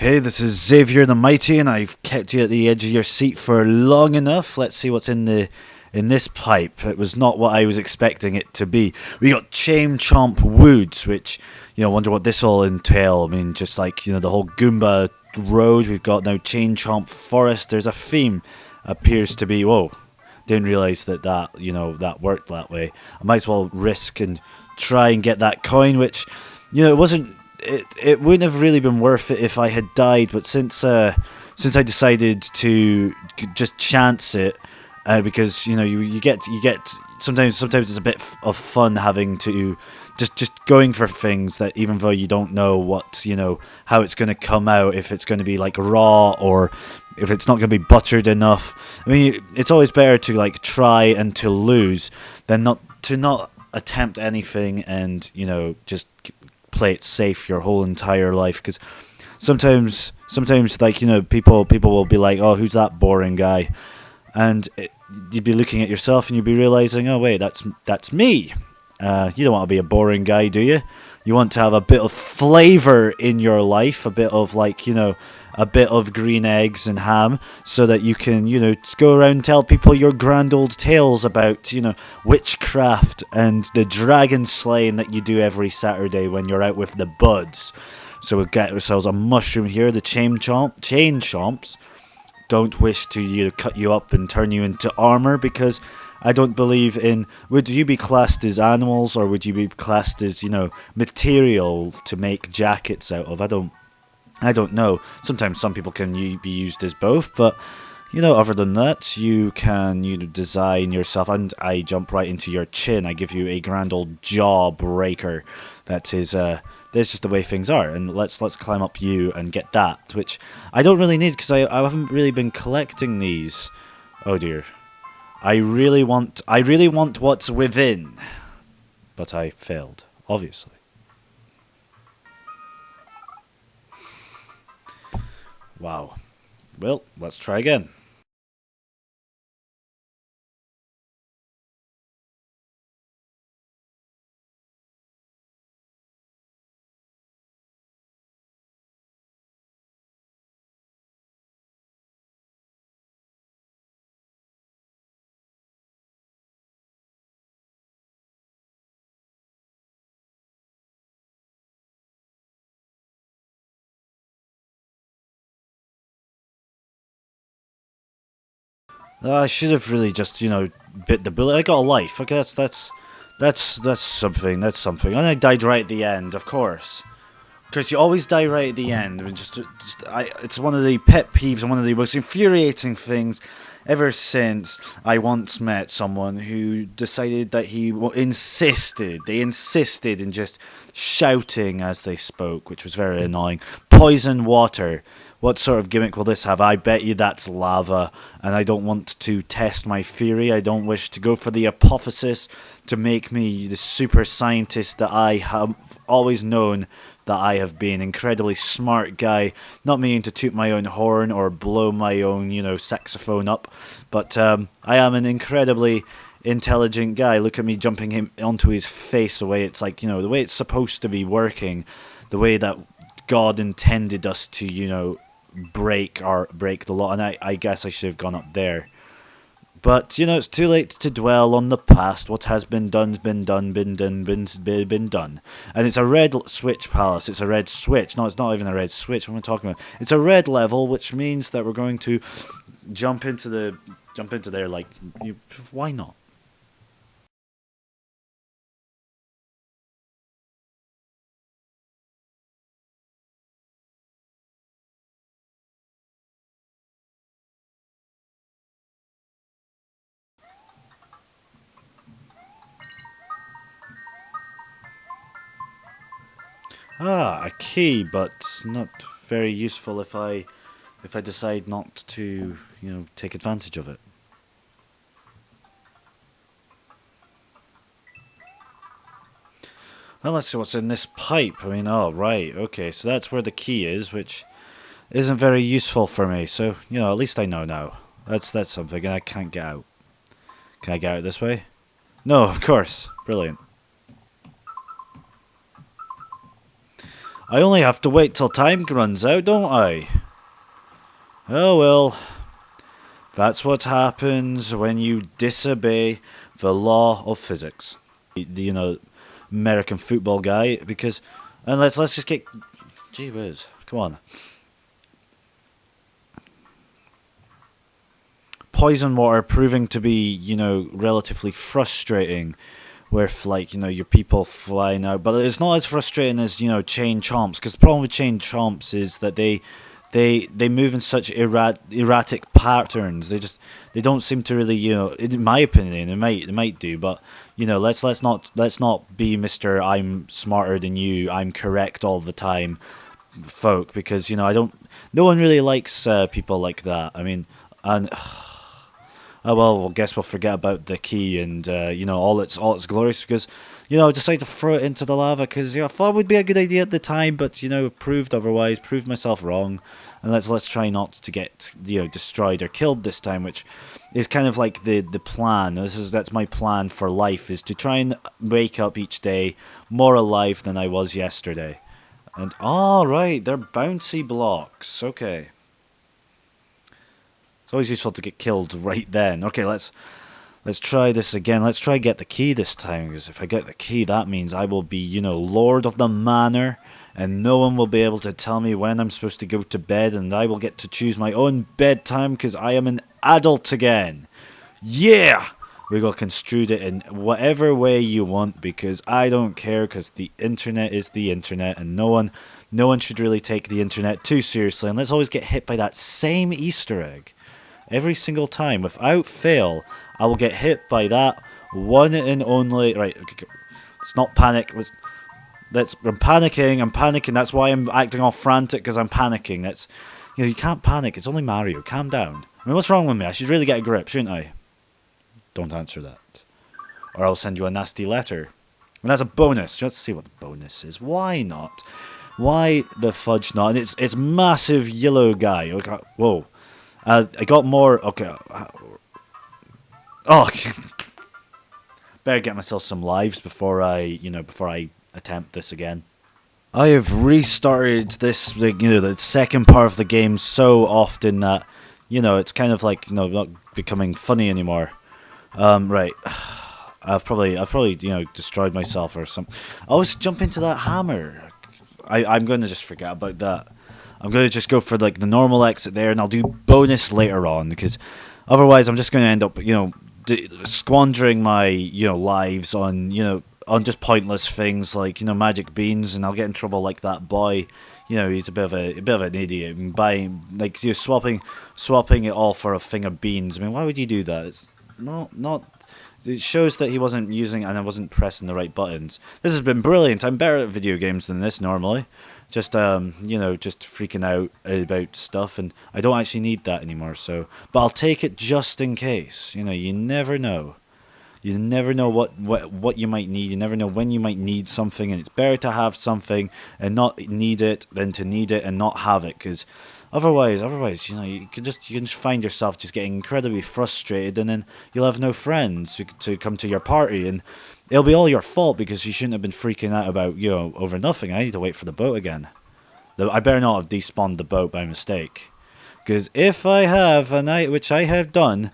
Hey, this is Xavier the Mighty, and I've kept you at the edge of your seat for long enough. Let's see what's in this pipe. It was not what I was expecting it to be. We got Chain Chomp Woods, which wonder what this all entail. I mean, just like the whole Goomba road. We've got now Chain Chomp Forest. There's a theme, appears to be. Whoa, didn't realize that worked that way. I might as well risk and try and get that coin, which it wasn't. It wouldn't have really been worth it if I had died, but since I decided to just chance it, because you get sometimes it's a bit of fun having to just going for things that, even though you don't know what how it's going to come out, if it's going to be like raw or if it's not going to be buttered enough. I mean, it's always better to like try and to lose than not attempt anything and just play it safe your whole entire life, because sometimes like people will be like, oh, who's that boring guy, and you'd be looking at yourself and you'd be realizing, oh wait, that's me. You don't want to be a boring guy, do you? You want to have a bit of flavor in your life, a bit of a bit of green eggs and ham, so that you can, just go around and tell people your grand old tales about, witchcraft and the dragon slaying that you do every Saturday when you're out with the buds. So we'll get ourselves a mushroom here. The chain chomps don't wish to cut you up and turn you into armor, because I don't believe in. Would you be classed as animals, or would you be classed as material to make jackets out of? I don't know. Sometimes some people can be used as both, but other than that, you can design yourself. And I jump right into your chin. I give you a grand old jaw breaker. That is that's just the way things are. And let's climb up you and get that, which I don't really need, because I haven't really been collecting these. Oh dear. I really want what's within, but I failed, obviously. Wow. Well, let's try again. I should have really just, bit the bullet. I got a life. Okay, that's something. That's something. And I died right at the end, of course. Because you always die right at the end. I mean, it's one of the pet peeves and one of the most infuriating things ever since I once met someone who decided that they insisted in just shouting as they spoke, which was very annoying. Poison water. What sort of gimmick will this have? I bet you that's lava, and I don't want to test my theory. I don't wish to go for the apotheosis to make me the super scientist that I have always known that I have been. Incredibly smart guy, not meaning to toot my own horn or blow my own, saxophone up, but I am an incredibly intelligent guy. Look at me jumping him onto his face, the way it's like, the way it's supposed to be working, the way that God intended us to, break the law. And I guess I should have gone up there. But, it's too late to dwell on the past. What has been done's been done, been done. And it's a red switch palace. It's a red switch. No, it's not even a red switch. What am I talking about? It's a red level, which means that we're going to jump into there, like, why not? Ah, a key, but not very useful if I decide not to, take advantage of it. Well, let's see what's in this pipe. I mean, oh, right, okay, so that's where the key is, which isn't very useful for me. So, at least I know now. That's something, and I can't get out. Can I get out this way? No, of course. Brilliant. I only have to wait till time runs out, don't I? Oh well. That's what happens when you disobey the law of physics. You know, American football guy, because... And let's just get... Gee whiz. Come on. Poison water proving to be, you know, relatively frustrating with, like, you know, your people flying out. But it's not as frustrating as, you know, chain chomps, because the problem with chain chomps is that they move in such erratic patterns. They don't seem to really, you know, in my opinion, it might do, but you know, let's not be Mr. I'm smarter than you, I'm correct all the time folk, because you know, no one really likes people like that. I mean, and oh well, I guess we'll forget about the key and you know, all its glories, because you know, I decided to throw it into the lava because, you know, I thought it would be a good idea at the time, but you know, proved otherwise, proved myself wrong, and let's try not to get, you know, destroyed or killed this time, which is kind of like the plan. That's my plan for life, is to try and wake up each day more alive than I was yesterday. And all right, they're bouncy blocks. Okay. It's always useful to get killed right then. Okay, let's try this again. Let's try get the key this time, because if I get the key, that means I will be, you know, Lord of the Manor, and no one will be able to tell me when I'm supposed to go to bed, and I will get to choose my own bedtime because I am an adult again. Yeah! We will construe it in whatever way you want, because I don't care, because the internet is the internet, and no one should really take the internet too seriously, and let's always get hit by that same Easter egg. Every single time, without fail, I will get hit by that one and only... Right, okay, let's not panic. I'm panicking. That's why I'm acting all frantic, because I'm panicking. You know, you can't panic. It's only Mario. Calm down. I mean, what's wrong with me? I should really get a grip, shouldn't I? Don't answer that. Or I'll send you a nasty letter. And that's a bonus. Let's see what the bonus is. Why not? Why the fudge not? And it's massive yellow guy. Okay, whoa. I got more... Okay. Oh, better get myself some lives before I attempt this again. I have restarted this, you know, the second part of the game so often that, you know, it's kind of like, you know, not becoming funny anymore. Right. I've probably, you know, destroyed myself or something. I always jump into that hammer. I'm going to just forget about that. I'm going to just go for, like, the normal exit there, and I'll do bonus later on, because otherwise I'm just going to end up, you know, squandering my, you know, lives on, you know, on just pointless things like, you know, magic beans, and I'll get in trouble like that boy. You know, he's a bit of an idiot, and buying, like, you're swapping it all for a thing of beans. I mean, why would you do that? It's not. It shows that he wasn't using, and I wasn't pressing the right buttons. This has been brilliant. I'm better at video games than this normally. Just you know, just freaking out about stuff, and I don't actually need that anymore. So, but I'll take it just in case. You know, you never know. You never know what you might need. You never know when you might need something, and it's better to have something and not need it than to need it and not have it. Because otherwise, you know, you can just find yourself just getting incredibly frustrated, and then you'll have no friends to come to your party, and it'll be all your fault because you shouldn't have been freaking out about, you know, over nothing. I need to wait for the boat again. I better not have despawned the boat by mistake, because if I have, which I have done.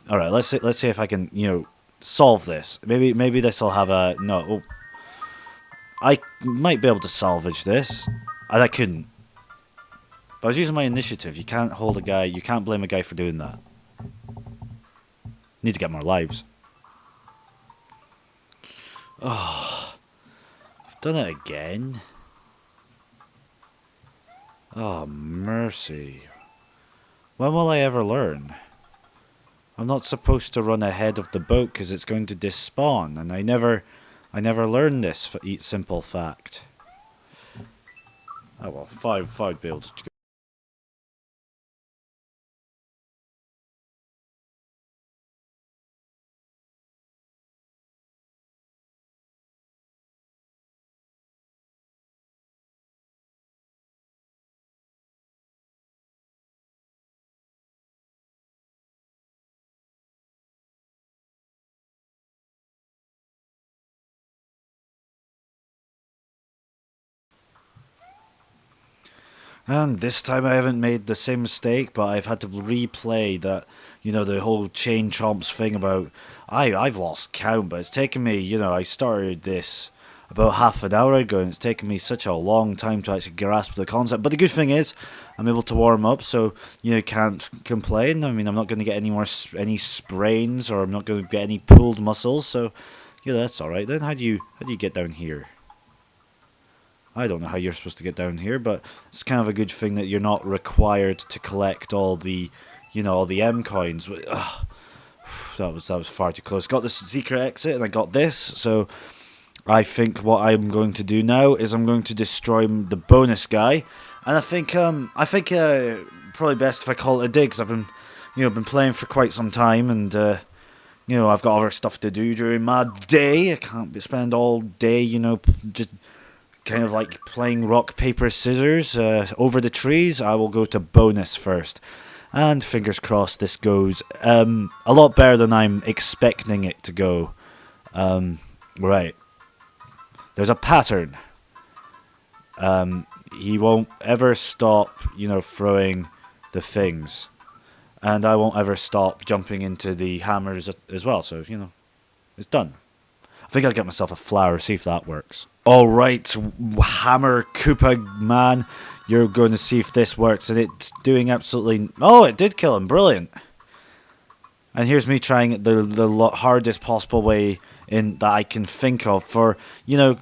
All right, let's see if I can, you know, solve this. Maybe this will have a no. Oh, I might be able to salvage this, and I couldn't. But I was using my initiative. You can't hold a guy. You can't blame a guy for doing that. Need to get more lives. Oh, I've done it again. Oh, mercy. When will I ever learn? I'm not supposed to run ahead of the boat because it's going to despawn, and I never learned this simple fact. Oh well, five builds. And this time I haven't made the same mistake, but I've had to replay that, the whole chain chomps thing about. I've lost count, but it's taken me, I started this about half an hour ago, and it's taken me such a long time to actually grasp the concept. But the good thing is, I'm able to warm up, so can't complain. I mean, I'm not going to get any sprains, or I'm not going to get any pulled muscles. So, that's all right. Then how do you get down here? I don't know how you're supposed to get down here, but it's kind of a good thing that you're not required to collect all the, all the M coins. Ugh, that was far too close. Got the secret exit, and I got this. So I think what I'm going to do now is I'm going to destroy the bonus guy, and I think probably best if I call it a day, because I've been playing for quite some time, and I've got other stuff to do during my day. I can't spend all day, just kind of like playing rock, paper, scissors over the trees. I will go to bonus first. And fingers crossed this goes a lot better than I'm expecting it to go. Right. There's a pattern. He won't ever stop, throwing the things. And I won't ever stop jumping into the hammers as well. So, it's done. I think I'll get myself a flower, see if that works. Alright, Hammer Koopa Man, you're going to see if this works, and it's doing absolutely... Oh, it did kill him, brilliant. And here's me trying it the hardest possible way that I can think of for,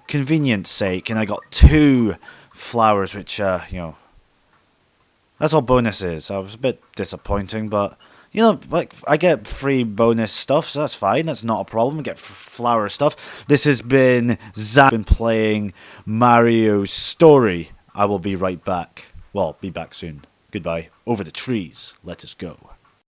convenience sake, and I got 2 flowers, which, that's all bonus is. I was a bit disappointing, but... I get free bonus stuff, so that's fine. That's not a problem. I get flower stuff. This has been Zach, been playing Mario's Story. I will be right back. Well, be back soon. Goodbye. Over the trees. Let us go.